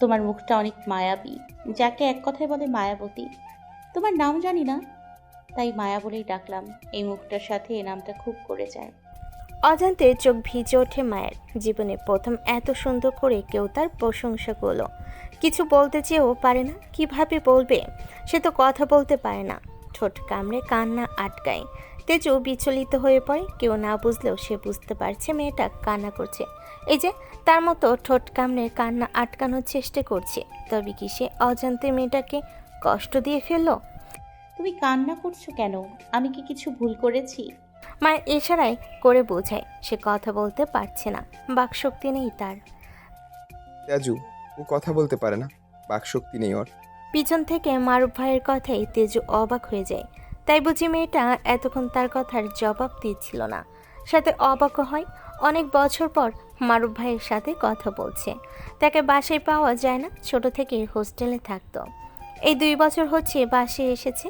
তোমার মুখটা অনেক মায়াবী, যাকে এক কথায় বলে মায়াবতী। তোমার নাম জানি না, তাই মায়া বলেই ডাকলাম। এই মুখটার সাথে এই নামটা খুব করে যায়। অজান্তে চোখ ভিজে ওঠে মায়ের। জীবনে প্রথম এত সুন্দর করে কেউ তার প্রশংসা করলো। কিছু বলতে চেয়েও পারে না, কিভাবে বলবে? সে তো কথা বলতে পারে না। ঠোঁট কামড়ে কান্না আটকায়। তেজু বিচলিত হয়ে পড়ে। কেউ না বুঝলেও সে বুঝতে পারছে মেয়েটা কান্না করছে। এই যে তার মতো ঠোঁট কামড়ে কান্না আটকানোর চেষ্টা করছে। তবে কি সে অজান্তে মেয়েটাকে কষ্ট দিয়ে ফেললো? তুমি কান্না করছো কেন? আমি কি কিছু ভুল করেছি? মায়ের ইশারায় করে বোঝায় সে কথা বলতে পারছে না, বাকশক্তি নেই তার। তেজু, ও কথা বলতে পারে না, বাকশক্তি নেই ওর। পিছন থেকে মারুফ ভাইয়ের কথাই তেজু অবাক হয়ে যায়। তাই বুঝি মেয়েটা এতক্ষণ তার কথার জবাব দিচ্ছিল না। সাথে অবাকও হয়, অনেক বছর পর মারুফ ভাইয়ের সাথে কথা বলছে। তাকে বাসায় পাওয়া যায় না, ছোট থেকে হোস্টেলে থাকতো। এই 2 বছর হচ্ছে বাসায় এসেছে।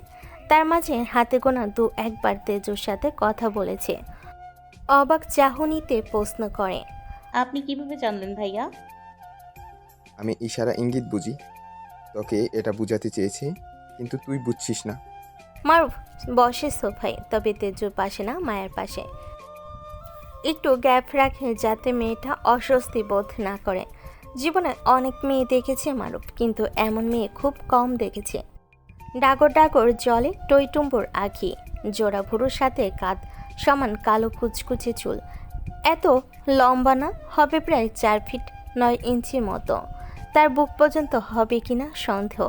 তার মাঝে হাতে গোনা 2-1বার তেজুর সাথে কথা বলেছে। অবাক চাহনিতে প্রশ্ন করে, আপনি কিভাবে জানলেন ভাইয়া? আমি ইশারা ইঙ্গিত বুঝি, তোকে এটা বুঝাতে চেয়েছি, কিন্তু তুই বুঝছিস না। মারুফ বসে সোফায়, তবে তেজুর পাশে না, মায়ের পাশে। একটু গ্যাপ রাখে যাতে মেয়েটা অস্বস্তি বোধ না করে। জীবনে অনেক মেয়ে দেখেছে মারুফ, কিন্তু এমন মেয়ে খুব কম দেখেছে। ডাগর ডাগর জলে টইটুম্বুর আঁখি, জোড়া ভুরুর সাথে কাঁধ সমান কালো কুচকুচে চুল। এত লম্বা না, হবে প্রায় 4 ফিট 9 ইঞ্চির মতো। তার বুক পর্যন্ত হবে কিনা সন্দেহ।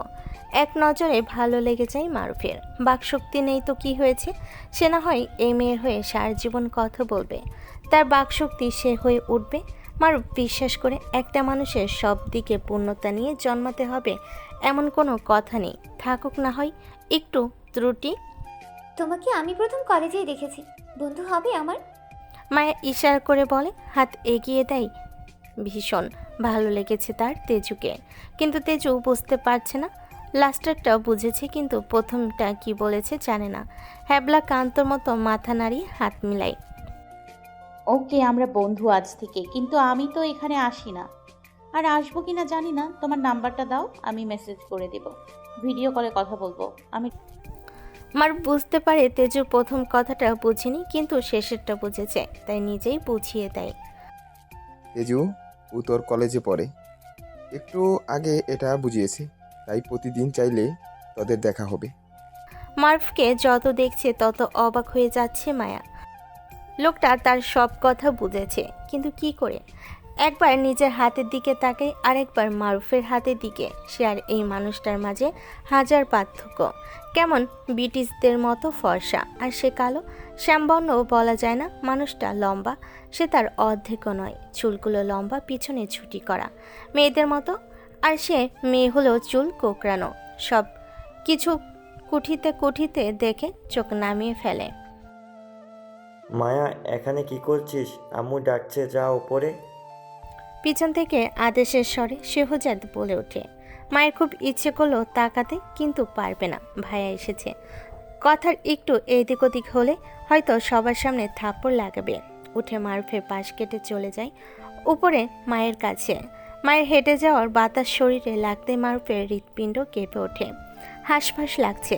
এক নজরে ভালো লেগে যায় মারুফের। বাকশক্তি নেই তো কি হয়েছে? সে না হয় এই মেয়ের হয়ে সারা জীবন কথা বলবে, তার বাকশক্তি সে হয়ে উঠবে। মারুফ বিশ্বাস করে একটা মানুষের সব দিকে পূর্ণতা নিয়ে জন্মাতে হবে এমন কোনো কথা নেই। থাকুক না হয় একটু ত্রুটি। তোমাকে আমি প্রথম কলেজেই দেখেছি, বন্ধু হবে আমার? মায়া ইশারা করে বলে, হাত এগিয়ে দেয়। ভীষণ ভালো লেগেছে তার তেজুকে, কিন্তু তেজু বুঝতে পারছে না। লাস্টারটা বুঝেছে, কিন্তু প্রথমটা কি বলেছে জানে না। হ্যাবলা কান্তর মতো মাথা নাড়িয়ে হাত মিলাই। ওকে, আমরা বন্ধু আজ থেকে, কিন্তু আমি তো এখানে আসি না। আর আসবো কিনা জানি না। তোমার নাম্বারটা দাও, আমি মেসেজ করে দেব। ভিডিও কলে কথা বলবো আমি। মার বুঝতে পারে তেজু প্রথম কথাটা বুঝেনি, কিন্তু শেষেরটা বুঝেছে, তাই নিজেই বুঝিয়ে দেয়। তেজু, ও তোর কলেজে পড়ে, একটু আগে এটা বুঝিয়েছি, তাই প্রতিদিন চাইলে তোদের দেখা হবে। মার্ফকে যত দেখছে তত অবাক হয়ে যাচ্ছে মায়া। লোকটা তার সব কথা বুঝেছে, কিন্তু কি করে? একবার নিজের হাতের দিকে তাকায়, আরেকবার মারুফের হাতের দিকে। সে আর এই মানুষটার মাঝে হাজার পার্থক্য। কেমন ব্রিটিশদের মতো ফর্সা, আর সে কালো। শ্যামবর্ণও বলা যায় না। মানুষটা লম্বা, সে তার অর্ধেকও নয়। চুলগুলো লম্বা, পিছনে ছুটি করা, মেয়েদের মতো। আর সে মেয়ে হলেও চুল কোঁকড়ানো। সব কিছু কুঠিতে কুঠিতে দেখে চোখ নামিয়ে ফেলে। মায়া, এখানে কি করছিস? আম্মু ডাকছে, যা ওপরে। পিছন থেকে আদেশের স্বরে শেহজাদ বলে ওঠে। মায়ের খুব ইচ্ছে করলো তাকাতে, কিন্তু পারবে না, ভাইয়া এসেছে। কথার একটু এদিক ওদিক হলে হয়তো সবার সামনে থাপ্পড় লাগাবে। উঠে মারুফের পাশ কেটে চলে যায় উপরে মায়ের কাছে। মায়ের হেঁটে যাওয়ার বাতাস শরীরে লাগতে মারুফের হৃৎপিণ্ড কেঁপে ওঠে। হাঁসফাঁস লাগছে।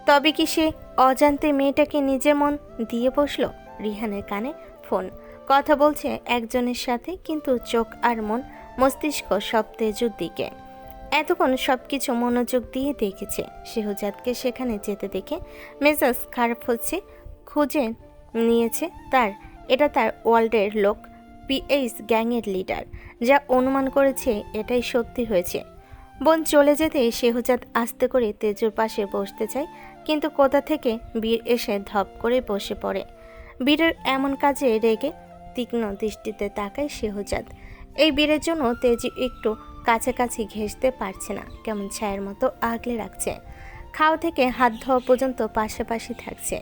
তবে কি সে অজান্তে মেয়েটাকে নিজের মন দিয়ে বসলো? রিহানের কানে ফোন, কথা বলছে একজনের সাথে, কিন্তু চোখ আর মন মস্তিষ্ক সব তেজুর দিকে। এতক্ষণ সবকিছু মনোযোগ দিয়ে দেখেছে। শেহজাদকে সেখানে যেতে দেখে মেজাজ খারাপ হচ্ছে। খুঁজে নিয়েছে এটা তার ওয়ার্ল্ডের লোক, পিএইচ গ্যাংয়ের লিডার। যা অনুমান করেছে এটাই সত্যি হয়েছে। বোন চলে যেতে শেহজাদ আস্তে করে তেজুর পাশে বসতে চায়, কিন্তু কোথা থেকে বীর এসে ধপ করে বসে পড়ে। বীরের এমন কাজে রেগে তীক্ষ্ণ দৃষ্টিতে তাকায় শেহজাদ। এই বীরের জন্য তেজু একটু কাছাকাছি ঘেঁষতে পারছে না, কেমন ছায়ের মতো আগলে রাখছে। খাওয়া থেকে হাত ধোয়া পর্যন্ত পাশাপাশি থাকছে।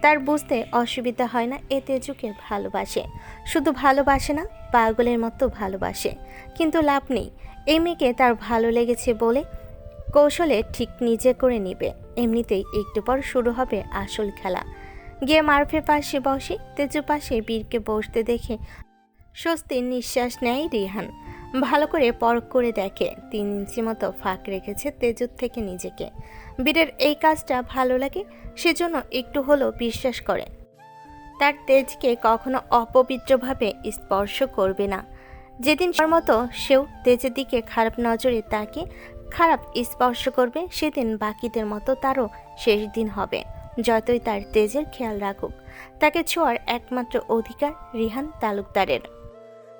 তার বুঝতে অসুবিধা হয় না এ তেজুকে ভালোবাসে। শুধু ভালোবাসে না, পাগলের মতো ভালোবাসে। কিন্তু লাভ নেই, এই মেয়েকে তার ভালো লেগেছে বলে কৌশলে ঠিক নিজে করে নিবে। এমনিতেই একটু পর শুরু হবে আসল খেলা। গিয়ে মারুফের পাশে বসে। তেজুর পাশে বীরকে বসতে দেখে স্বস্তির নিঃশ্বাস নেয় রিহান। ভালো করে পরখ করে দেখে 3 ইঞ্চি মতো ফাঁক রেখেছে তেজুর থেকে নিজেকে। বীরের এই কাজটা ভালো লাগে, সেজন্য একটু হলেও বিশ্বাস করে তার তেজকে কখনো অপবিত্রভাবে স্পর্শ করবে না। যেদিন সবার মতো সেও তেজের দিকে খারাপ নজরে তাকে খারাপ স্পর্শ করবে, সেদিন বাকিদের মতো তারও শেষ দিন হবে। যতই তার তেজের খেয়াল রাখুক, তাকে ছোঁয়ার একমাত্র অধিকার রিহান তালুকদারের।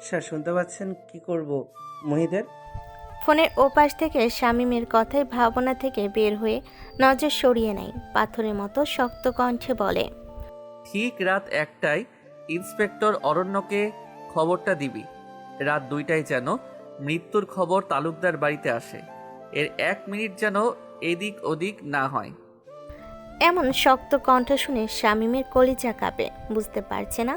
স্যার শুনতে পাচ্ছেন? কি করব মহিদের? ফোনের ওপাশ থেকে শামীমের কথায় ভাবনা থেকে বের হয়ে নজর সরিয়ে নেয়। পাথরের মতো শক্ত কণ্ঠে বলে, ঠিক রাত 1টায় ইন্সপেক্টর অরণ্যকে খবরটা দিবি। রাত 2টায় যেন মৃত্যুর খবর তালুকদার বাড়িতে আসে। এর 1 মিনিট যেন এদিক ওদিক না হয়। এমন শক্ত কণ্ঠ শুনে শামীমের কলিজা কাঁপে। বুঝতে পারছে না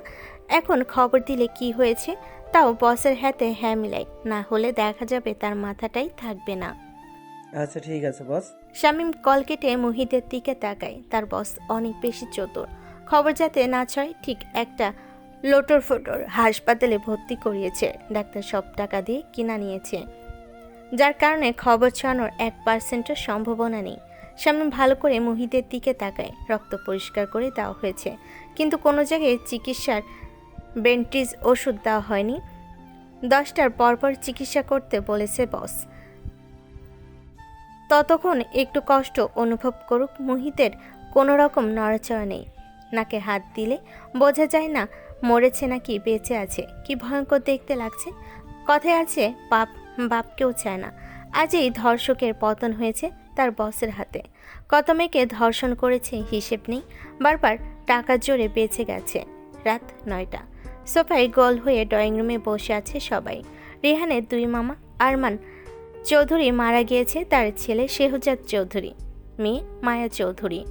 এখন খবর দিলে কি হয়েছে, তাও বসের হাতে হ্যাঁ মিলাই, না হলে দেখা যাবে তার মাথাটাই থাকবে না। আচ্ছা ঠিক আছে বস। শামীম কল কেটে মুহিদের দিকে তাকায়। তার বস অনেক বেশি চতুর। খবর যাতে না ছড়ায় ঠিক একটা লোটর ফোটর হাসপাতালে ভর্তি করিয়েছে। ডাক্তার সব টাকা দিয়ে কিনা নিয়েছে, যার কারণে খবর ছড়ানোর 1%-ও সম্ভাবনা নেই। শামীম ভালো করে মুহিদের দিকে তাকায়। রক্ত পরিষ্কার করে দেওয়া হয়েছে, কিন্তু কোনো জায়গায় চিকিৎসার বেন্টিজ ওষুধ দেওয়া হয়নি। 10টার পরপর চিকিৎসা করতে বলেছে বস। ততক্ষণ একটু কষ্ট অনুভব করুক। মুহিতের কোনো রকম নড়াচড়া নেই। নাকে হাত দিলে বোঝা যায় না মরেছে নাকি বেঁচে আছে। কি ভয়ঙ্কর দেখতে লাগছে। কথায় আছে পাপ বাপকেও চায় না। আজ এই ধর্ষকের পতন হয়েছে তার বসের হাতে। কত মেয়েকে ধর্ষণ করেছে হিসেব নেই। বারবার টাকার জোরে বেঁচে গেছে। রাত 9টা। সোফায় গোল হয়ে ড্রয়িং রুমে বসে আছে সবাই। রেহানের 2 মামা আরমান চৌধুরী মারা গিয়েছে, তার ছেলে শেহজাদ চৌধুরী, মেয়ে মায়া চৌধুরী,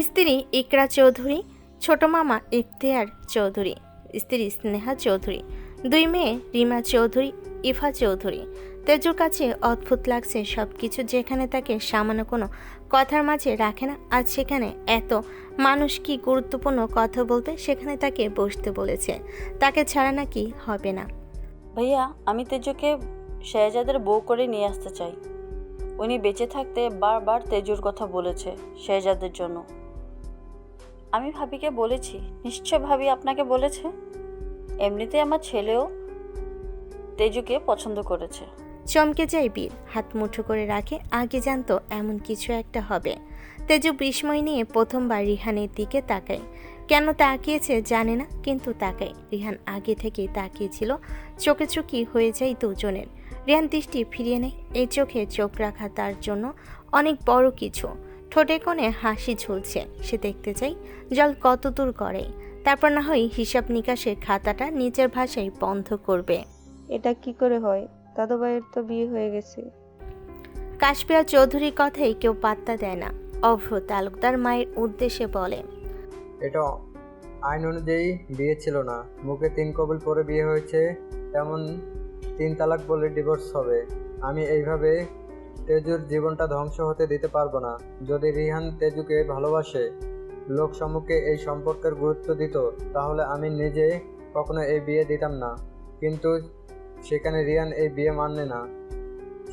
স্ত্রী ইকরা চৌধুরী, ছোট মামা ইফতেয়ার চৌধুরী, স্ত্রী স্নেহা চৌধুরী, 2 মেয়ে রিমা চৌধুরী, ইফা চৌধুরী। তেজুর কাছে অদ্ভুত লাগছে সবকিছু। যেখানে তাকে সামান্য কোনো কথার মাঝে রাখে না, আজ সেখানে এত মানুষ কি গুরুত্বপূর্ণ কথা বলতে সেখানে তাকে বসতে বলেছে। তাকে ছাড়া নাকি হবে না। ভাইয়া, আমি তেজুকে শেহজাদের বউ করে নিয়ে আসতে চাই। উনি বেঁচে থাকতে বারবার তেজুর কথা বলেছে শেহজাদের জন্য। আমি ভাবিকে বলেছি, নিশ্চয় ভাবি আপনাকে বলেছে। এমনিতে আমার ছেলেও তেজুকে পছন্দ করেছে। চমকে যায় বীর, হাত মুঠো করে রাখে। আগে জানতো এমন কিছু একটা হবে। তেজু বিস্ময় নিয়ে প্রথমবার রিহানের দিকে তাকায়। কেন তাকিয়েছে জানে না, কিন্তু তাকায়। রিহান আগে থেকেই তাকিয়েছিল। চোখে চোখি হয়ে যায় দুজনের। রিহান দৃষ্টি ফিরিয়ে নেয়। এই চোখে চোখ রাখা তার জন্য অনেক বড় কিছু। ঠোঁটে কোণে হাসি ঝুলছে। সে দেখতে চাই জল কত দূর করে, তারপর না হয় হিসাব নিকাশের খাতাটা নিজের ভাষায় বন্ধ করবে। এটা কি করে হয়? দাদু ভাইয়ের তো বিয়ে হয়ে গেছে। কাশপিয়া চৌধুরীর কথাই কেউ পাত্তা দেয় না। অভ্র তালুকদার মায়ের উদ্দেশ্যে বলে, এটা আইন অনুযায়ী বিয়ে ছিল না। মুখে 3 কবুল পরে বিয়ে হয়েছে, তেমন 3 তালাক বলে ডিভোর্স হবে। আমি এইভাবে তেজুর জীবনটা ধ্বংস হতে দিতে পারবো না। যদি রিহান তেজুকে ভালোবাসে, লোক সম্মুখে এই সম্পর্কের গুরুত্ব দিত, তাহলে আমি নিজে কখনো এই বিয়ে দিতাম না। কিন্তু সেখানে রিহান এই বিয়ে মানে না।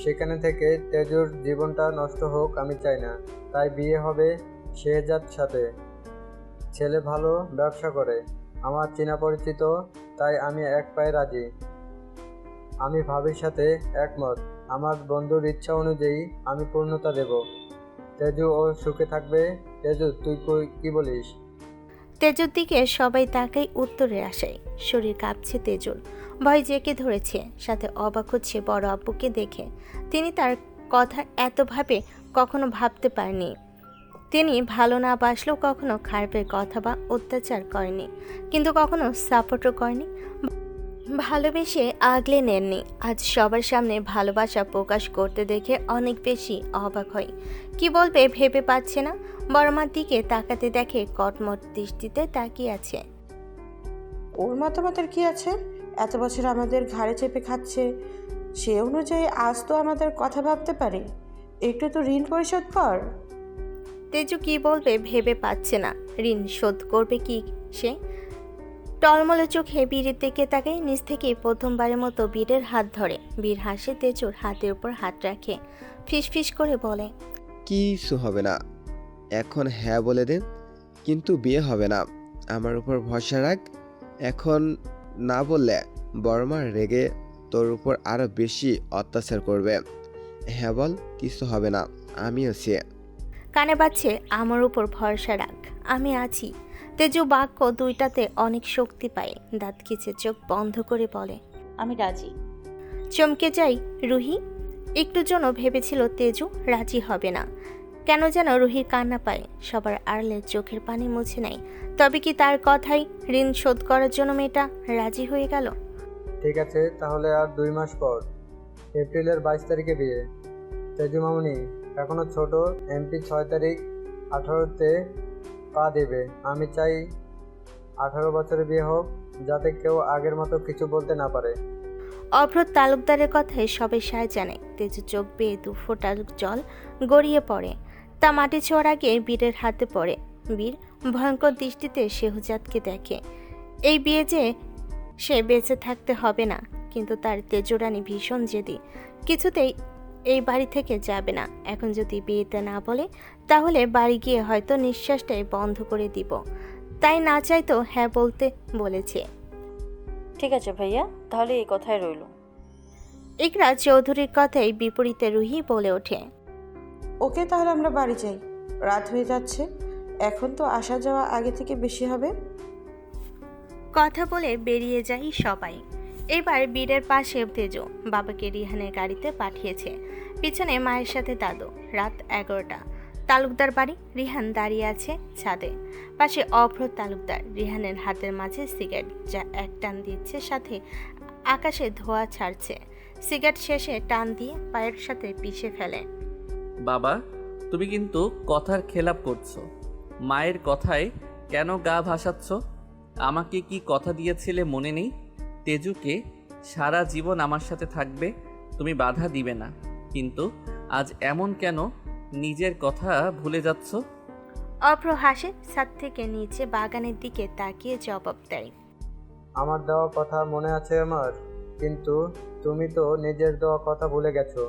সেখানে থেকে তেজুর জীবনটা নষ্ট হোক আমি চাই না। তাই বিয়ে হবে শেহজাদ সাথে। ছেলে ভালো ব্যবসা করে, আমার চেনা পরিচিত, তাই আমি এক পায়ে রাজি। আমি ভাবির সাথে একমত। আমার বন্ধুর ইচ্ছা অনুযায়ী আমি পূর্ণতা দেব। তেজু ও সুখে থাকবে। তেজু, তুই কি বলিস? তেজুর দিকে সবাই তাকাই উত্তরে আসায়। শরীর কাঁপছে তেজুর, ভয় জেঁকে ধরেছে। সাথে অবাক হচ্ছে বড় আব্বুকে দেখে। তিনি তার কথা এতভাবে কখনো ভাবতে পারেনি। তিনি ভালো না বাসলেও কখনো খারাপের কথা বা অত্যাচার করেনি, কিন্তু কখনো সাপোর্টও করেনি। ভালোবেসে আগলে নেননি। আজ সবার সামনে ভালোবাসা প্রকাশ করতে দেখে অনেক বেশি অবাক হয়। কি বলবে ভেবে পাচ্ছে না। বড়মার দিকে তাকাতে দেখে কটমট দৃষ্টিতে তাকিয়ে আছে। ওর মতামতের কি আছে? এত বছর আমাদের ঘাড়ে চেপে খাচ্ছে, সে অনুযায়ী আজ তো আমাদের কথা ভাবতে পারে। একটু তো ঋণ পরিশোধ কর। তেজু কি বলবে ভেবে পাচ্ছে না। ঋণ শোধ করবে কি সে? টলমলে চোখে বীরের দিকে তাকায়, নিজ থেকেই প্রথমবারের মতো বীরের হাত ধরে। বীর হাসে, তেজুর হাতের উপর হাত রাখে, ফিসফিস করে বলে, কিছু হবে না, এখন হ্যাঁ বলে দে, কিন্তু বিয়ে হবে না। আমার উপর ভরসা রাখ। এখন না বললে বড়মা রেগে তোর উপর আরো বেশি অত্যাচার করবে। হ্যাঁ বল, কিছু হবে না, আমি আছি। কানে বাজছে, আমার উপর ভরসা রাখ, আমি আছি। তেজু বাক্য দুইটাতে অনেক শক্তি পায়। দাঁত খিচে চোখ বন্ধ করে বলে, আমি রাজি। চমকে যাই রুহি। একটু জন্য ভেবেছিল তেজু রাজি হবে না। কেন যেন রুহির কান্না পায়। সবার আড়লে চোখের পানি মুছে নেয়। তবে কি তার কথাই ঋণ শোধ করার জন্য মেয়েটা রাজি হয়ে গেল? ঠিক আছে, তাহলে আর 2 মাস পর এপ্রিলের 22 তারিখে বিয়ে। তেজু মামুনি এখনো ছোট, এমপি 6 তারিখ 18তে পা দেবে। আমি চাই 18 বছরে বিয়ে হোক, যাতে কেউ আগের মতো কিছু বলতে না পারে। অভ্র তালুকদারের কথায় সবাই সায় জানে। তেজু চোখ বেয়ে 2 ফোঁটা জল গড়িয়ে পড়ে। তা মাটি ছোঁয়ার আগে বীরের হাতে পড়ে। বীর ভয়ঙ্কর দৃষ্টিতে শেহজাদকে দেখে। এই বিয়ে যে সে বেঁচে থাকতে হবে না, কিন্তু তার তেজুরানী ভীষণ জেদি। কিছুতেই এই বাড়ি থেকে যাবে না। এখন যদি বিয়েতে না বলে, তাহলে বাড়ি গিয়ে হয়তো নিঃশ্বাসটাই বন্ধ করে দিব। তাই না চাইতো হ্যাঁ বলতে বলেছে। ঠিক আছে ভাইয়া, তাহলে এই কথাই রইল। ইকরা চৌধুরীর কথাই বিপরীতে রুহি বলে ওঠে, ওকে, তাহলে আমরা বাড়ি যাই, রাত হয়ে যাচ্ছে। এখন তো আসা যাওয়া আগে থেকে বেশি হবে। কথা বলে বেরিয়ে যাই সবাই। এবার বীরের পাশে তেজু বাবাকে রিহানের গাড়িতে পাঠিয়েছে। পিছনে মায়ের সাথে দাদু। রাত 11টা। তালুকদার বাড়ি। রিহান দাঁড়িয়ে আছে ছাদে। পাশে অভ্র তালুকদার। রিহানের হাতের মাঝে সিগারেট, যা এক টান দিচ্ছে, সাথে আকাশে ধোঁয়া ছাড়ছে। সিগারেট শেষে টান দিয়ে পায়ের সাথে পিষে ফেলে। বাবা, তুমি কিন্তু কথার খেলাপ করছো। মায়ের কথায় কেন গা ভাসাচ্ছ? আমাকে কি কথা দিয়েছিলে মনে নেই? তেজুকে সারা জীবন আমার সাথে থাকবে, তুমি বাধা দিবে না। কিন্তু আজ এমন কেন? নিজের কথা ভুলে যাচ্ছ? অভ্র হাসে, ছাদ থেকে নিচে বাগানের দিকে তাকিয়ে জবাব দেয়, আমার দেওয়া কথা মনে আছে আমার, কিন্তু তুমি তো নিজের দেওয়া কথা ভুলে গেছো।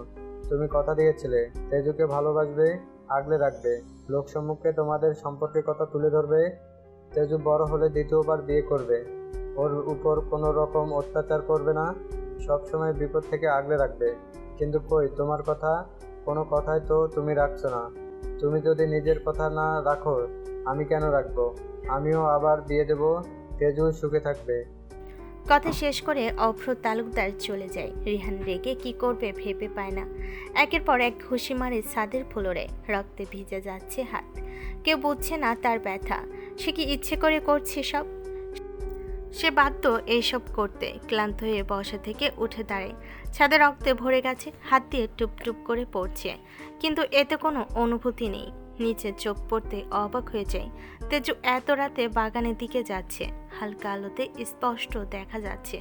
তুমি কথা দিয়েছিলে তেজুকে ভালোবাসবে, আগলে রাখবে, লোকসম্মুখে তোমাদের সম্পর্কের কথা তুলে ধরবে। তেজু বড় হলে দ্বিতীয়বার বিয়ে করবে, ওর উপর কোনো রকম অত্যাচার করবে না, সবসময় বিপদ থেকে আগলে রাখবে। কিন্তু কই, তোমার কথা কোনো কথাই তো তুমি রাখছো না। তুমি যদি নিজের কথা না রাখো, আমি কেন রাখবো? আমিও আবার বিয়ে দেবো, তেজু সুখে থাকবে। কথা শেষ করে অভ্র তালুকদার চলে যায়। রিহান রেগে কি করবে ভেবে পায় না। একের পর এক ঘুষি মারে ছাদের ফ্লোরে। রক্তে ভিজে যাচ্ছে হাত। কেউ বুঝছে না তার ব্যথা। সে কি ইচ্ছে করে করছে সব? সে বাধ্য এইসব করতে। ক্লান্ত হয়ে বসা থেকে উঠে দাঁড়ায়। ছাদে রক্তে ভরে গেছে, হাত দিয়ে টুপ টুপ করে পড়ছে, কিন্তু এতে কোনো অনুভূতি নেই। নিচে চোখ পড়তে অবাক হয়ে যায়। তেজু এত রাতে বাগানের দিকে যাচ্ছে। হালকা আলোতে স্পষ্ট দেখা যাচ্ছে।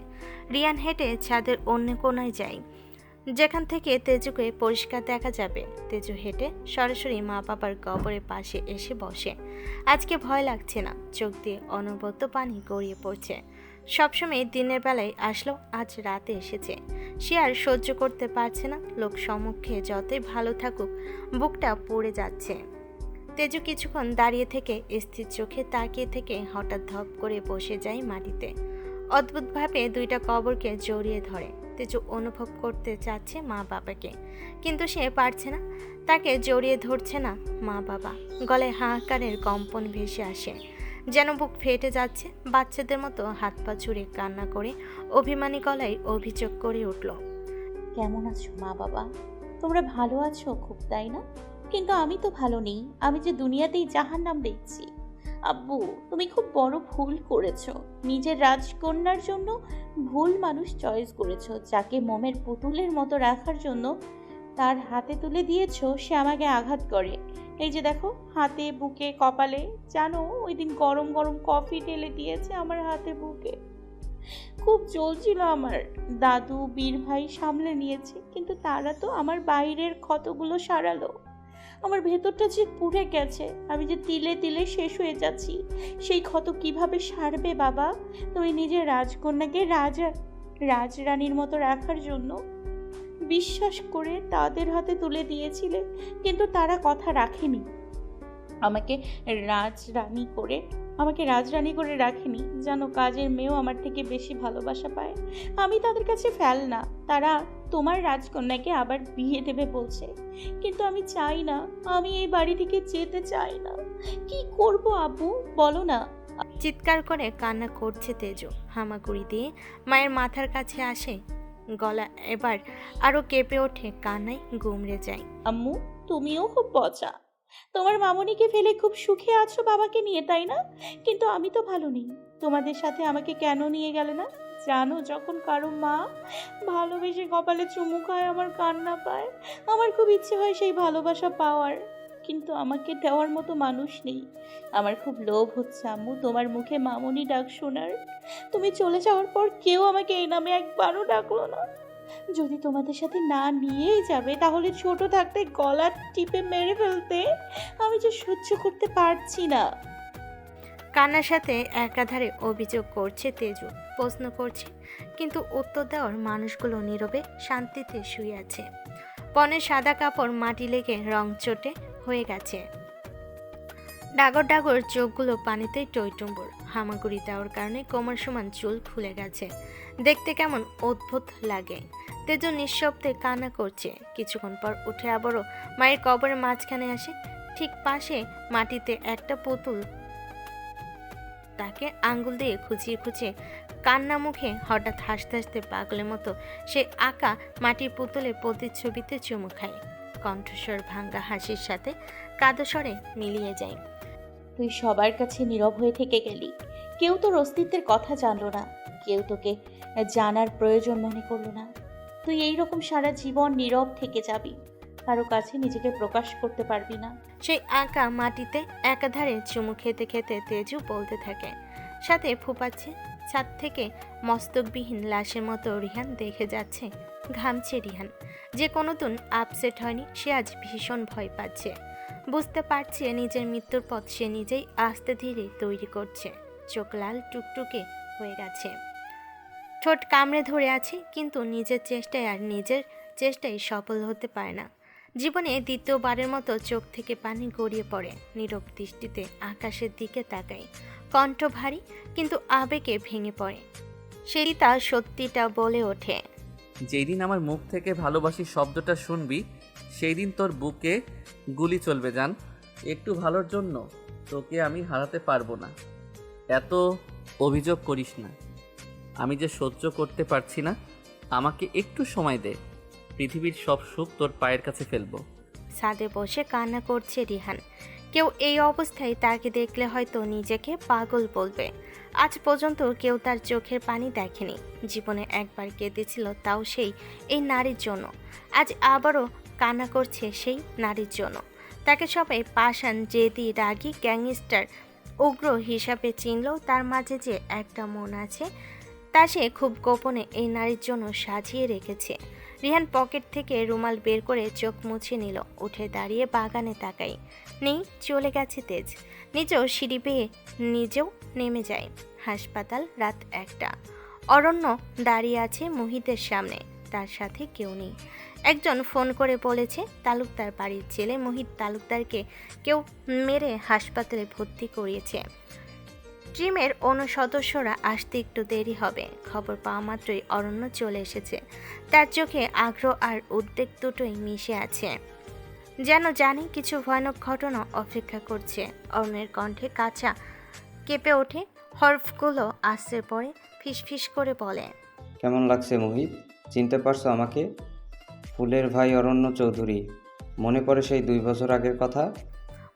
রিয়ান হেঁটে ছাদের অন্য কোণায় যায়, যেখান থেকে তেজুকে পরিষ্কার দেখা যাবে। তেজু হেঁটে সরাসরি মা বাবার কবরের পাশে এসে বসে। আজকে ভয় লাগছে না। চোখ দিয়ে অনবরত পানি গড়িয়ে পড়ছে। সবসময় দিনের বেলায় আসলেও আজ রাতে এসেছে। সে আর সহ্য করতে পারছে না। লোক সম্মুখে যতই ভালো থাকুক, বুকটা পড়ে যাচ্ছে। তেজু কিছুক্ষণ দাঁড়িয়ে থেকে স্থির চোখে তাকিয়ে থেকে হঠাৎ ধপ করে বসে যায় মাটিতে। অদ্ভুতভাবে দুইটা কবরকে জড়িয়ে ধরে। তেজু অনুভব করতে চাচ্ছে মা বাবাকে, কিন্তু সে পারছে না। তাকে জড়িয়ে ধরছে না মা বাবা। গলায় হাহাকারের কম্পন ভেসে আসে, যেন বুক ফেটে যাচ্ছে। বাচ্চাদের মতো হাত পা ছুঁড়ে কান্না করে অভিমানী গলায় অভিযোগ করে উঠল, কেমন আছো মা বাবা? তোমরা ভালো আছো খুব, তাই না? কিন্তু আমি তো ভালো নেই। আমি যে দুনিয়াতেই জাহান্নাম দেখছি। আব্বু, তুমি খুব বড় ভুল করেছো। নিজের রাজকন্যার জন্য ভুল মানুষ চয়েস করেছো। যাকে মোমের পুতুলের মতো রাখার জন্য তার হাতে তুলে দিয়েছো, সে আমাকে আঘাত করে। এই যে দেখো, হাতে, বুকে, কপালে। জানো, ওই দিন গরম গরম কফি ঢেলে দিয়েছে আমার হাতে, বুকে। খুব জ্বলছিল আমার। দাদু, বীর ভাই সামলে নিয়েছে, কিন্তু তারা তো আমার বাইরের ক্ষতগুলো সারালো। আমার ভেতরটা যে পুড়ে গেছে, আমি যে তিলে তিলে শেষ হয়ে যাচ্ছি। সেই ক্ষত কিভাবে সারবে বাবা? তুমি নিজের রাজকন্যাকে রাজরানীর মতো রাখার জন্য বিশ্বাস করে তাদের হাতে তুলে দিয়েছিলে, কিন্তু তারা কথা রাখেনি। আমাকে রাজরানী করে রাখেনি। জানো, কাজের মেয়েও আমার থেকে বেশি ভালোবাসা পায়। আমি তাদের কাছে ফেল না। তারা তোমার রাজকন্যাকে আবার বিয়ে দেবে বলছে, কিন্তু আমি চাই না। আমি এই বাড়ি থেকে যেতে চাই না। কি করব আব্বু, বলো না। চিৎকার করে কান্না করছে তেজু। হামাগুড়ি দিয়ে মায়ের মাথার কাছে আসে, গলা এবার আরো কেঁপে ওঠে, কান্নায় গুমড়ে যায়। আম্মু, তুমিও খুব পচা। তোমার মামনিকে ফেলে খুব সুখে আছো বাবাকে নিয়ে, তাই না? কিন্তু আমি তো ভালো নেই। তোমাদের সাথে আমাকে কেন নিয়ে গেলে না? জানো, যখন কারো মা ভালোবেসে কপালে চুমু খায়, আমার কান্না পায়। আমার খুব ইচ্ছে হয় সেই ভালোবাসা পাওয়ার, কিন্তু আমাকে দেওয়ার মতো মানুষ নেই। আমার খুব লোভ হচ্ছে আম্মু তোমার মুখে মামনি ডাক শোনার। তুমি চলে যাওয়ার পর কেউ আমাকে এই নামে একবারও ডাকলো না। যদি তোমাদের সাথে না নিয়েই যাবে, তাহলে ছোট থাকতে গলা টিপে মেরে ফেলতে। আমি যে সহ্য করতে পারছি না। কান্নার সাথে একাধারে অভিযোগ করছে তেজু, প্রশ্ন করছে, কিন্তু উত্তর দেওয়ার মানুষগুলো নীরবে শান্তিতে শুয়ে আছে। পনের সাদা কাপড় মাটি লেগে রং চটে হয়ে গেছে। ডাগর ডাগর চোখগুলো পানিতে টইটুম্বুর। হামাগুড়ি দেওয়ার কারণে কোমর সমান চুল খুলে গেছে। দেখতে কেমন অদ্ভুত লাগে। তেজু নিঃশব্দে কান্না করছে। কিছুক্ষণ পর উঠে আবারও মায়ের কবরের মাঝখানে আসে। ঠিক পাশে মাটিতে একটা পুতুল, তাকে আঙ্গুল দিয়ে খুঁচিয়ে খুঁচিয়ে কান্না মুখে হঠাৎ হাসতে হাসতে পাগলের মতো সে আঁকা মাটির পুতুলের প্রতিচ্ছবিতে চুমু খায়। কণ্ঠস্বর ভাঙ্গা হাসির সাথে কাদো স্বরে মিলিয়ে যায়। তুই সবার কাছে নীরব হয়ে থেকে গেলি। কেউ তোর অস্তিত্বের কথা জানলো না, কেউ তোকে জানার প্রয়োজন মনে করলো না। তুই এইরকম সারা জীবন নীরব থেকে যাবি, কারো কাছে নিজেকে প্রকাশ করতে পারবি না। সেই আঁকা মাটিতে একাধারে চুমু খেতে খেতে তেজু বলতে থাকে, সাথে ফুপাচ্ছে। ছাদ থেকে মস্তকবিহীন লাশের মতো রিহান দেখে যাচ্ছে। ঘামছে রিহান, যে কোনোদিন আপসেট হয়নি, সে আজ ভীষণ ভয় পাচ্ছে। বুঝতে পারছে নিজের মৃত্যুর পথ সে নিজেই আস্তে ধীরে তৈরি করছে। চোখ লাল টুকটুকে হয়ে গেছে, ঠোঁট কামড়ে ধরে আছে, কিন্তু নিজের চেষ্টায় সফল হতে পারে না। জীবনে দ্বিতীয়বারের মতো চোখ থেকে পানি গড়িয়ে পড়ে। নীরব দৃষ্টিতে আকাশের দিকে তাকায়। কণ্ঠ ভারী, কিন্তু আবেগে ভেঙে পড়ে। সেই তার সত্যিটা বলে ওঠে, যেই দিন আমার মুখ থেকে ভালোবাসি শব্দটা শুনবি, সেই দিন তোর বুকে গুলি চলবে জান। একটু ভালোর জন্য তোকে আমি হারাতে পারবো না। এত অভিযোগ করিস না। আমি যে সহ্য করতে পারছি না, আমাকে একটু সময় দে। পৃথিবীর সব সুখ তোর পায়ের কাছে ফেলবো। ছাদে বসে কান্না করছে রিহান। কেউ এই অবস্থায় তাকে দেখলে হয়তো নিজেকে পাগল বলবে। আজ পর্যন্ত কেউ তার চোখের পানি দেখেনি। জীবনে একবার কেঁদেছিল, তাও এই নারীর জন্য। আজ আবারও কান্না করছে সেই নারীর জন্য। তাকে সবাই পাষাণ, জেদি, রাগী, গ্যাংস্টার, উগ্র হিসাবে চিনলেও তার মাঝে যে একটা মন আছে, তা সে খুব গোপনে এই নারীর জন্য সাজিয়ে রেখেছে। রিহান পকেট থেকে রুমাল বের করে চোখ মুছে নিল। উঠে দাঁড়িয়ে বাগানে তাকাই। নেই, চলে গেছে তেজ। নিজেও সিঁড়ি বেয়ে নিজেও নেমে যায়। হাসপাতাল, রাত 1টা। অরণ্য দাঁড়িয়ে আছে মুহিতের সামনে, তার সাথে কেউ নেই। একজন ফোন করে বলেছে তালুকদার বাড়ির ছেলে মোহিত তালুকদারকে কেউ মেরে হাসপাতালে ভর্তি করিয়েছে। টিমের অন্য সদস্যরা আসতে একটু দেরি হবে। খবর পাওয়া মাত্রই অরণ্য চলে এসেছে। তার চোখে আগ্রহ আর উদ্বেগ দুটোই মিশে আছে, যেন জানে কিছু ভয়ানক ঘটনা অপেক্ষা করছে। অরণ্যের কণ্ঠে কাঁচা কেঁপে ওঠে, হরফগুলো আসছে পরে ফিসফিস করে বলে, কেমন লাগছে মোহিত? চিনতে পারছো আমাকে? ফুলের ভাই অরণ্য চৌধুরী। মনে পড়ে সেই 2 বছর আগের কথা?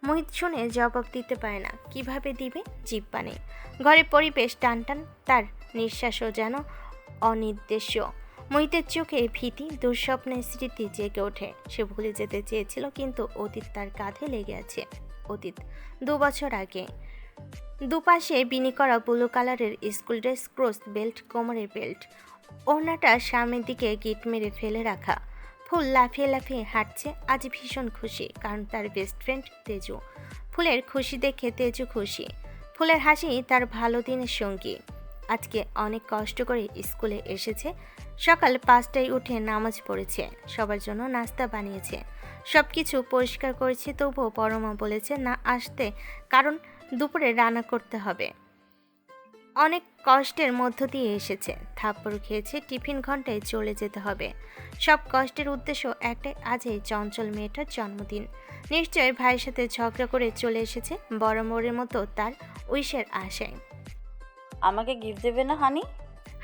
মোহিত শুনে জবাব দিতে পারে না। কিভাবে দিবে? জিব্বা নেই। ঘরের পরিবেশ টানটান, তার নিঃশ্বাসও যেন অনির্দেশ্য। মোহিতের চোখে ভীতি, দুঃস্বপ্নের স্মৃতি জেগে ওঠে। সে ভুলে যেতে চেয়েছিল, কিন্তু অতীত তার কাঁধে লেগে আছে। অতীত 2 বছর আগে। দুপাশে বিনি করা ব্লু কালারের স্কুল ড্রেস, ক্রস বেল্ট, কোমরের বেল্ট, ওড়নাটা সামনের দিকে গিট মেরে ফেলে রাখা, ফুল লাফিয়ে লাফিয়ে হাঁটছে। আজ ভীষণ খুশি, কারণ তার বেস্ট ফ্রেন্ড তেজু। ফুলের খুশি দেখে তেজু খুশি। ফুলের হাসি তার ভালো দিনের সঙ্গী। আজকে অনেক কষ্ট করে স্কুলে এসেছে। সকাল 5টায় উঠে নামাজ পড়েছে, সবার জন্য নাস্তা বানিয়েছে, সব কিছু পরিষ্কার করেছে। তবুও বড় মা বলেছে না আসতে, কারণ দুপুরে রান্না করতে হবে। অনেক কষ্টের মধ্য দিয়ে এসেছে, থাপ্পড় খেয়েছে, টিফিন ঘন্টায় চলে যেতে হবে। সব কষ্টের উদ্দেশ্য একটাই, আজ এই চঞ্চল মেয়েটার জন্মদিন। নিশ্চয়ই ভাইয়ের সাথে ঝগড়া করে চলে এসেছে বরাবরের মতো তার উইশের আশায়। আমাকে গিফট দেবে না হানি?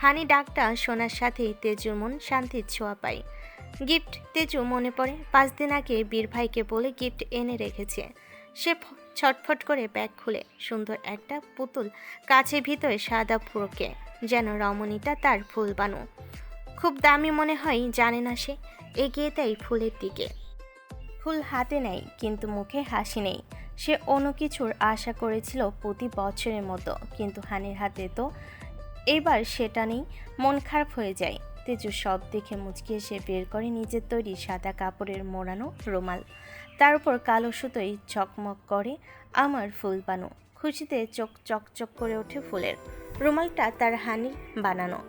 হানি ডাকটা শোনার সাথেই তেজুর মন শান্তির ছোঁয়া পায়। গিফট? তেজু মনে পড়ে 5 দিন আগে বীর ভাইকে বলে গিফট এনে রেখেছে। সে ছটফট করে ব্যাগ খুলে সুন্দর একটা পুতুল, কাছের ভিতরে সাদা ফুরকে, যেন রমণীটা তার ফুল বানু। খুব দামি মনে হয়, জানে না সে। এগিয়ে দেয় ফুলের দিকে। ফুল হাতে নেয়, কিন্তু মুখে হাসি নেই। সে অন্য কিছুর আশা করেছিল প্রতি বছরের মতো, কিন্তু হানির হাতে তো এবার সেটা নেই। মন খারাপ হয়ে যায়। তেজু সব দেখে মুচকি এসে বের করে নিজের তৈরি সাদা কাপড়ের মোড়ানো রুমাল। তার উপর কালো সুতোয় চকমক করে আমার ফুল বানু। খুশিতে চোখ চকচক করে ওঠে ফুলের। রুমালটা তার হানির বানানো।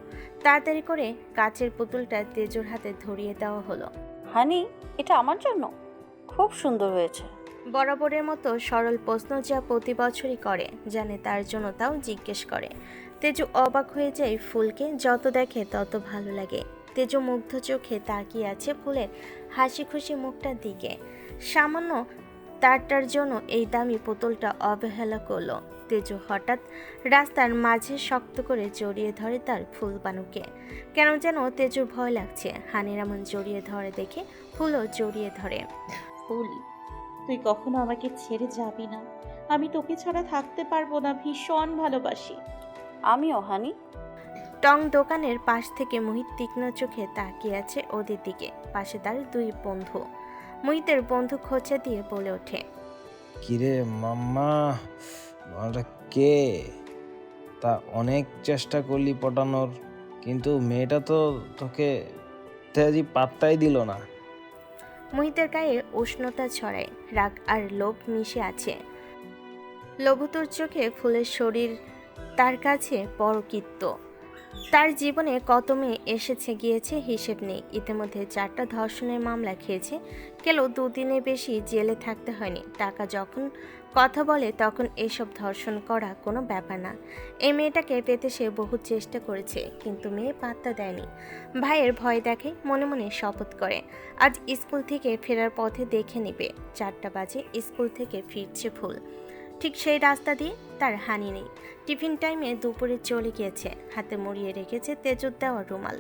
তাড়াতাড়ি করে কাচের পুতুলটা তেজুর হাতে ধরিয়ে দেওয়া হলো। হানি, এটা আমার জন্য? খুব সুন্দর হয়েছে। বরাবরের মতো সরল প্রশ্ন, যা প্রতি বছরই করে, জানে তার জন্য, তাও জিজ্ঞেস করে। তেজু অবাক হয়ে যায়। ফুলকে যত দেখে তত ভালো লাগে। তেজু মুগ্ধ চোখে তাকিয়ে আছে ফুলের হাসি খুশি মুখটার দিকে। সামান্য তারটার জন্য এই দামি পুতুলটা অবহেলা করলো। তেজু হঠাৎ রাস্তার মাঝে শক্ত করে জড়িয়ে ধরে তার ফুল বানুকে। কেন যেন তেজুর ভয় লাগছে। হানির এমন জড়িয়ে ধরে দেখে ফুলও জড়িয়ে ধরে। ফুল, তুই কখনো আমাকে ছেড়ে যাবি না। আমি তোকে ছাড়া থাকতে পারবো না, ভীষণ ভালোবাসি। আমিও হানি। টং দোকানের পাশ থেকে মোহিত তীক্ষ্ণ চোখে তাকিয়ে আছে ওদের দিকে। পাশে তার 2 বন্ধু। মোহিতের বন্ধু খোঁচা দিয়ে বলে ওঠে, কিরে মাম্মা, ওটা কে? তা অনেক চেষ্টা করলি পটানোর, কিন্তু মেয়েটা তো তোকে তেজি পাত্তাই দিল না। মোহিতের গায়ে উষ্ণতা ছড়ায়, রাগ আর লোভ মিশে আছে। লোভুতোর চোখে ফুলের শরীর তার কাছে পরকীর্ত। তার জীবনে কত মেয়ে এসেছে গিয়েছে হিসেব নেই। ইতিমধ্যে 4টা ধর্ষণের মামলা খেয়েছে। কেউ 2 দিনের বেশি জেলে থাকতে হয়নি। টাকা যখন কথা বলে তখন এসব ধর্ষণ করা কোনো ব্যাপার না। এই মেয়েটাকে পেতে সে বহু চেষ্টা করেছে, কিন্তু মেয়ে পাত্তা দেয়নি। ভাইয়ের ভয় দেখে, মনে মনে শপথ করে আজ স্কুল থেকে ফেরার পথে দেখে নেবে। 4টা বাজে স্কুল থেকে ফিরছে ফুল। ঠিক সেই রাস্তা দিয়ে তার হানি নেই। টিফিন টাইমে দুপুরে চলে গিয়েছে। হাতে মুড়িয়ে রেখেছে তেজুর দেওয়া রুমাল।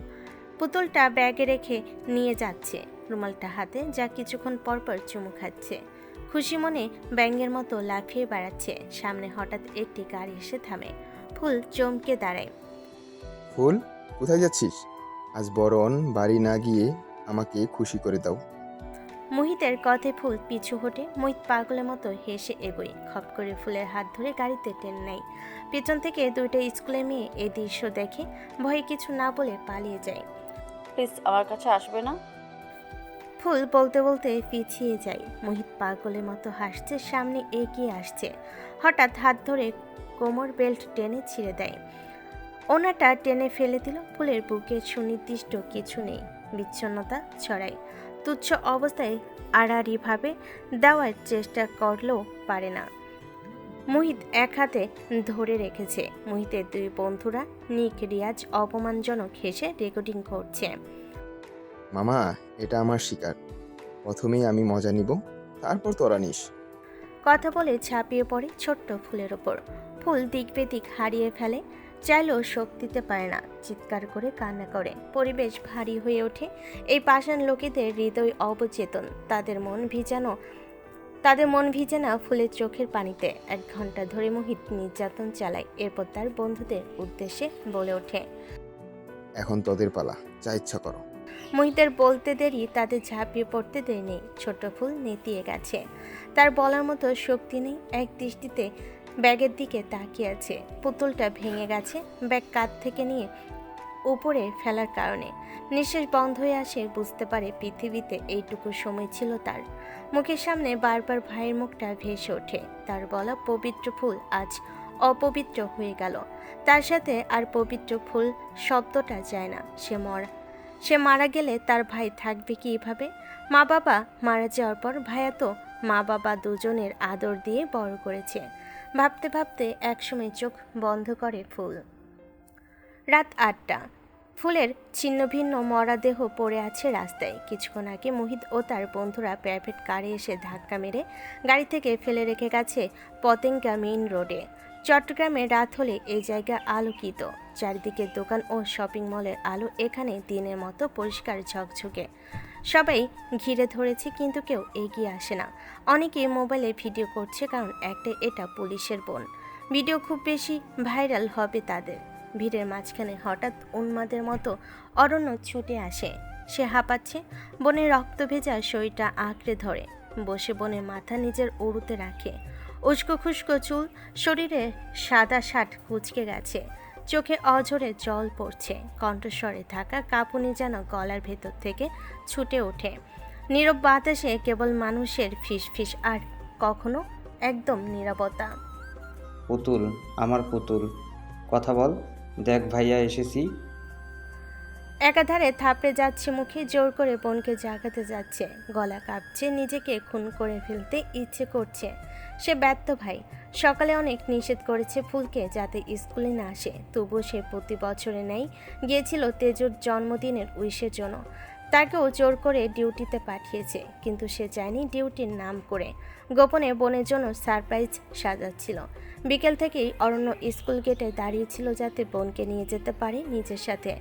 পুতুলটা ব্যাগে রেখে নিয়ে যাচ্ছে, রুমালটা হাতে, যা কিছুক্ষণ পরপর চুমু খাচ্ছে। খুশি মনে ব্যাঙের মতো লাফিয়ে বেড়াচ্ছে। সামনে হঠাৎ একটি গাড়ি এসে থামে। ফুল চমকে দাঁড়ায়। ফুল, কোথায় যাচ্ছিস? আজ বরণ বাড়ি না গিয়ে আমাকে খুশি করে দাও। মোহিতের কথায় ফুল পিছু হটে। মোহিত পাগলের মতো হেসে এগোয়। খপ করে ফুলের হাত ধরে গাড়িতে টেনে নেয়। পেছন থেকে 2টা স্কুলের মেয়ে এই দৃশ্য দেখে ভয়ে কিছু না বলে পালিয়ে যায়। প্লিজ আমার কাছে আসবে না? ফুল বলতে বলতে পিছিয়ে যায়। মোহিত পাগলের মতো হাসছে, সামনে এগিয়ে আসছে। হঠাৎ হাত ধরে কোমর বেল্ট টেনে ছিঁড়ে দেয়। ওনাটা টেনে ফেলে দিল। ফুলের বুকে সুনির্দিষ্ট কিছু নেই, বিচ্ছিন্নতা ছড়ায়। তুচ্ছ অবস্থায় আড়াআড়িভাবে দেওয়ার চেষ্টা করলেও পারে না। মোহিত এক হাতে ধরে রেখেছে। মোহিতের 2 বন্ধুরা নিক রিয়াজ অপমানজনক হেসে রেকর্ডিং করছে। মামা, এটা আমার শিকার। প্রথমেই আমি মজা নিব, তারপর তোরা নিস। কথা বলে ঝাঁপিয়ে পড়ে ছোট্ট ফুলের ওপর। ফুল দিক বেদিক হারিয়ে ফেলে, চাইলেও শোক দিতে পারে না। চিৎকার করে কান্না করে। পরিবেশ ভারী হয়ে ওঠে। এই পাষাণ লোকেদের হৃদয় অবচেতন। তাদের মন ভিজে না ফুলের চোখের পানিতে। 1 ঘন্টা ধরে মোহিত নির্যাতন চালায়। এরপর তার বন্ধুদের উদ্দেশ্যে বলে ওঠে, এখন তোদের পালা, যা ইচ্ছা করো। মোহিতের বলতে দেরি, তাদের ঝাঁপিয়ে পড়তে দেরি নেই। ছোট ফুল নেতিয়ে গেছে, তার বলার মতো শক্তি নেই। এক দৃষ্টিতে ব্যাগের দিকে তাকিয়ে আছে। পুতুলটা ভেঙে গেছে। ব্যাগ কাঁধ থেকে নিয়ে উপরে ফেলার কারণে নিঃশ্বাস বন্ধ হয়ে আসে। বুঝতে পারে পৃথিবীতে এইটুকু সময় ছিল তার। মুখের সামনে বারবার ভাইয়ের মুখটা ভেসে ওঠে। তার বলা পবিত্র ফুল আজ অপবিত্র হয়ে গেল। তার সাথে আর পবিত্র ফুল শব্দটা যায় না। সে মারা গেলে তার ভাই থাকবে কিভাবে? মা বাবা মারা যাওয়ার পর ভাইয়া তো মা বাবা দুজনের আদর দিয়ে বড় করেছে। ভাবতে ভাবতে একসময় চোখ বন্ধ করে ফুল। রাত 8টা। ফুলের ছিন্ন ভিন্ন মরাদেহ পড়ে আছে রাস্তায়। কিছুক্ষণ আগে মোহিত ও তার বন্ধুরা প্রাইভেট কারে এসে ধাক্কা মেরে গাড়ি থেকে ফেলে রেখে গেছে পতেঙ্গা মেইন রোডে। চট্টগ্রামে রাত হলে এই জায়গা আলোকিত। চারিদিকে দোকান ও শপিং মলের আলো এখানে দিনের মতো পরিষ্কার ঝকঝকে। সবাই ঘিরে ধরেছে কিন্তু কেউ এগিয়ে আসে না। অনেকেই মোবাইলে ভিডিও করছে, কারণ এটা পুলিশের বোন। ভিডিও খুব বেশি ভাইরাল হবে তাদের। ভিড়ের মাঝখানে হঠাৎ উন্মাদের মতো অরণ্য ছুটে আসে। সে হাঁপাচ্ছে, বোনের রক্ত ভেজা শরীরটা আঁকড়ে ধরে। বসে বোনের মাথা নিজের উড়ুতে রাখে। উস্কো খুস্কো চুল, শরীরে সাদা শার্ট কুঁচকে গেছে, চোখে অঝরে জল পড়ছে। কণ্ঠস্বরে থাকা কাঁপুনি যেন গলার ভেতর থেকে ছুটে ওঠে। নীরব বাতাসে কেবল মানুষের ফিসফিস, আর কখনো একদম নীরবতা। পুতুল, আমার পুতুল, কথা বল। দেখ ভাইয়া এসেছি। একাধারে থাপড়ে যাচ্ছে মুখে, জোর করে বোনকে জাগাতে যাচ্ছে। গলা কাঁপছে, নিজেকে খুন করে ফেলতে ইচ্ছে করছে। সে ব্যর্থ ভাই। সকালে অনেক নিষেধ করেছে ফুলকে যাতে স্কুলে না আসে, তবুও সে প্রতি বছরে নেই গিয়েছিল তেজুর জন্মদিনের উইশের জন্য। তাকেও জোর করে ডিউটিতে পাঠিয়েছে, কিন্তু সে যায়নি ডিউটির নাম করে। গোপনে বোনের জন্য সারপ্রাইজ সাজাচ্ছিল। বিকেল থেকেই অরণ্য স্কুল গেটে দাঁড়িয়েছিল যাতে বোনকে নিয়ে যেতে পারে নিজের সাথে।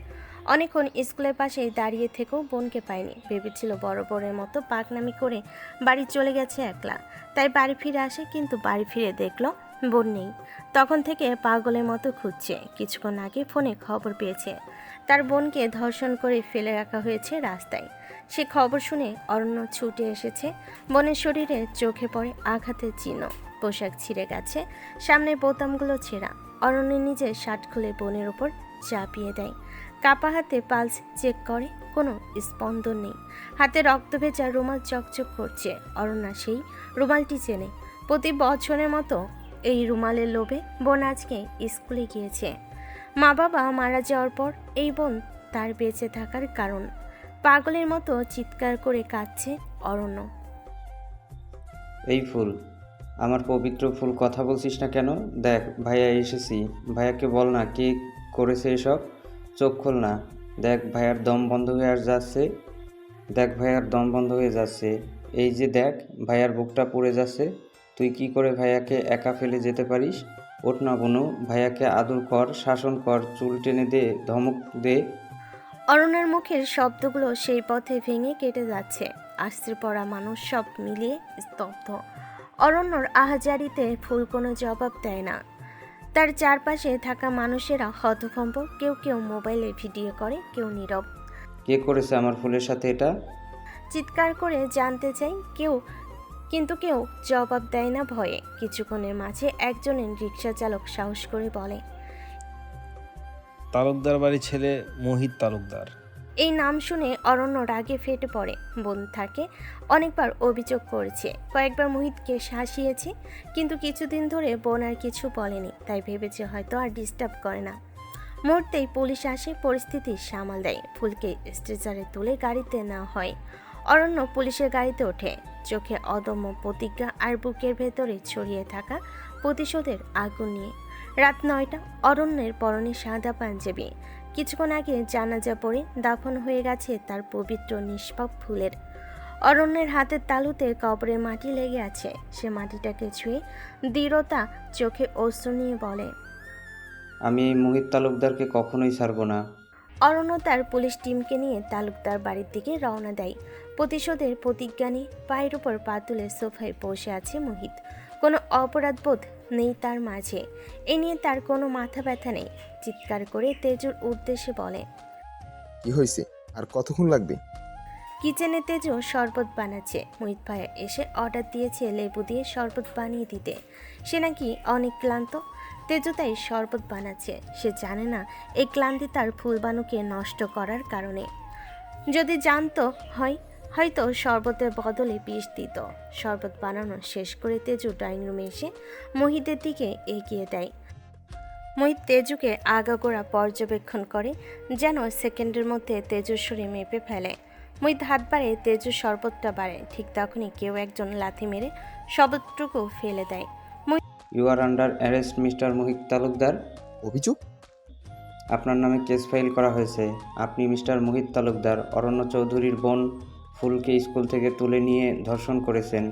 অনেকক্ষণ স্কুলের পাশেই দাঁড়িয়ে থেকেও বোনকে পায়নি। ভেবেছিল বড় বড়ের মতো পাকনামি করে বাড়ি চলে গেছে একলা, তাই বাড়ি ফিরে আসে। কিন্তু বাড়ি ফিরে দেখলো বোন নেই। তখন থেকে পাগলের মতো খুঁজছে। কিছুক্ষণ আগে ফোনে খবর পেয়েছে তার বোনকে ধর্ষণ করে ফেলে রাখা হয়েছে রাস্তায়। সে খবর শুনে অরণ্য ছুটে এসেছে। বোনের শরীরে চোখে পড়ে আঘাতের চিহ্ন, পোশাক ছিঁড়ে গেছে, সামনের বোতামগুলো ছেঁড়া। অরণ্য নিজের শার্ট খুলে বোনের ওপর চাপিয়ে দেয়। কাপা হাতে পালস চেক করে, কোনো স্পন্দন নেই। হাতে রক্ত ভেজা রুমাল চকচক করছে। অরণ্যা সেই রুমালটি চেনে। প্রতি বছরের মতো এই রুমালের লোভে বোন আজকে স্কুলে গিয়েছে। মা বাবা মারা যাওয়ার পর এই বোন তার বেঁচে থাকার কারণ। পাগলের মতো চিৎকার করে কাঁদছে অরণ্য। এই ফুল, আমার পবিত্র ফুল, কথা বলছিস না কেন? দেখ ভাইয়া এসেছি। ভাইয়াকে বল না কে করেছে এসব। চোখ খোল না। দেখ ভাইয়ার দম বন্ধ হয়ে যাচ্ছে। দেখ ভাইয়ার দম বন্ধ হয়ে যাচ্ছে। এই যে দেখ ভাইয়ার বুকটা পুড়ে যাচ্ছে। তুই কি করে ভাইয়াকে একা ফেলে যেতে পারিস? ওঠ না বোনু, ভাইয়াকে আদর কর, শাসন কর, চুল টেনে দে, ধমক দে। অরণ্যের মুখের শব্দগুলো সেই পথে ভেঙে কেটে যাচ্ছে। আস্তে পড়া মানুষ সব মিলিয়ে স্তব্ধ। অরণ্যর আহাজারিতে ফুল কোনো জবাব দেয় না। তার চারপাশে থাকা মানুষেরা হতভম্ব। কেউ কেউ মোবাইলে ভিডিও করে, কেউ নীরব। কে করেছে আমার ফুলের সাথে এটা? চিৎকার করে জানতে চাই কেউ, কিন্তু কেউ জবাব দেয় না ভয়ে। কিছুক্ষণের মাঝে একজনের রিক্সা চালক সাহস করে বলে, তালুকদার বাড়ির ছেলে মোহিত তালুকদার। এই নাম শুনে অরণ্য রাগে ফেটে পড়ে। বোন থাকে অনেকবার অভিযোগ করেছে, কয়েকবার মোহিতকে শাসিয়েছে, কিন্তু কিছুদিন ধরে বোন আর কিছু বলেনি, তাই ভেবেছে হয়তো আর ডিস্টার্ব করে না। মুহূর্তেই পুলিশ আসে, পরিস্থিতি সামাল দেয়। ফুলকে স্ট্রেচারে তুলে গাড়িতে নেওয়া হয়। অরণ্য পুলিশের গাড়িতে ওঠে, চোখে অদম্য প্রতিজ্ঞা আর বুকের ভেতরে ছড়িয়ে থাকা প্রতিশোধের আগুন নিয়ে। রাত 9টা। অরণ্যের পরনে সাদা পাঞ্জাবি। কিছুক্ষণ আগে জানাজা পড়ে দাফন হয়ে গেছে তার পবিত্র নিষ্পাপ ফুলের। অরণ্যের হাতের তালুতে কবরে মাটি লেগে আছে। সে মাটিটাকে ছুঁয়ে দৃঢ়তা চোখে অশ্রু নিয়ে বলে, আমি এই মোহিত তালুকদারকে কখনোই ছাড়বো না। অরণ্য তার পুলিশ টিমকে নিয়ে তালুকদার বাড়ির দিকে রওনা দেয়। প্রতিশোধের প্রতিজ্ঞা নিয়ে পায়ের উপর পা তুলে সোফায় বসে আছে মোহিত। কোনো অপরাধবোধ নেই তার মাঝে। এ নিয়ে তার কোনো মাথা ব্যথা নেই। চিৎকার করে তেজুর উদ্দেশ্যে বলে, কি হয়েছে? আর কতক্ষণ লাগবে? কিচেনে তেজও শরবত বানাচ্ছে। মোহিত ভাইয়া এসে অর্ডার দিয়েছে লেবু দিয়ে শরবত বানিয়ে দিতে। সে নাকি অনেক ক্লান্ত, তেজু তাই শরবত বানাচ্ছে। সে জানে না এই ক্লান্তি তার ফুলবানুকে নষ্ট করার কারণে। যদি জানতো হয়তো শরবতের বদলে বিষ দিত। শরবত বানানো শেষ করে তেজু ড্রয়িং রুমে এসে মোহিতের দিকে এগিয়ে দেয়। মোহিত তেজুকে আগাগোড়া পর্যবেক্ষণ করে, যেন সেকেন্ডের মধ্যে তেজুর শরীর মেপে ফেলে। মোহিত হাত বাড়ে, তেজু শরবতটা বাড়ে। ঠিক তখনই কেউ একজন লাথি মেরে শরবতটুকু ফেলে দেয়। You are under arrest mister Mohit Talukdar. অভিযোগ? আপনার নামে কেস ফাইল করা হয়েছে। আপনি মিস্টার মোহিত তালুকদার অরণ্য চৌধুরীর বোন ফুলকে স্কুল থেকে তুলে নিয়ে ধর্ষণ করেছেন।